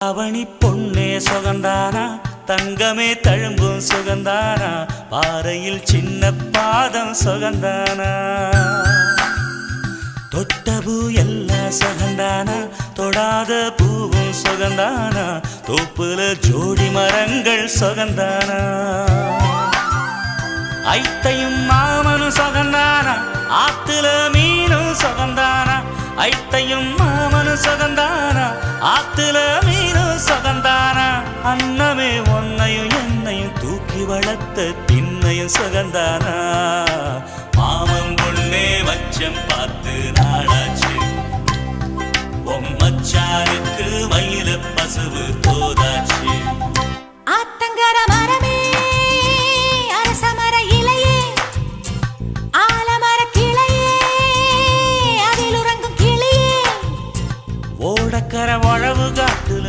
அவனி பொன்னே சுகந்தானா தங்கமே தழும்பும் சுகந்தானா பாறையில் சின்ன பாதம் சுகந்தானா தொட்டபூ எல்லாம் சுகந்தானா தொடாத பூவும் சுகந்தானா தோப்புல ஜோடி மரங்கள் சுகந்தானா ஐத்தையும் மாமனும் சுகந்தானா ஆத்துல மீனும் சுகந்தானா ஐத்தையும் மாமனும் சுகந்தானா ஆத்துல மீனும் சுகந்தானா அன்னமே ஒன்னையும் என்னையும் தூக்கி வளர்த்த திண்ணையும் சுகந்தானா மாமன் பொண்ணே மச்சம் பார்த்து நாளாச்சு மச்சானுக்கு மயில பசுவு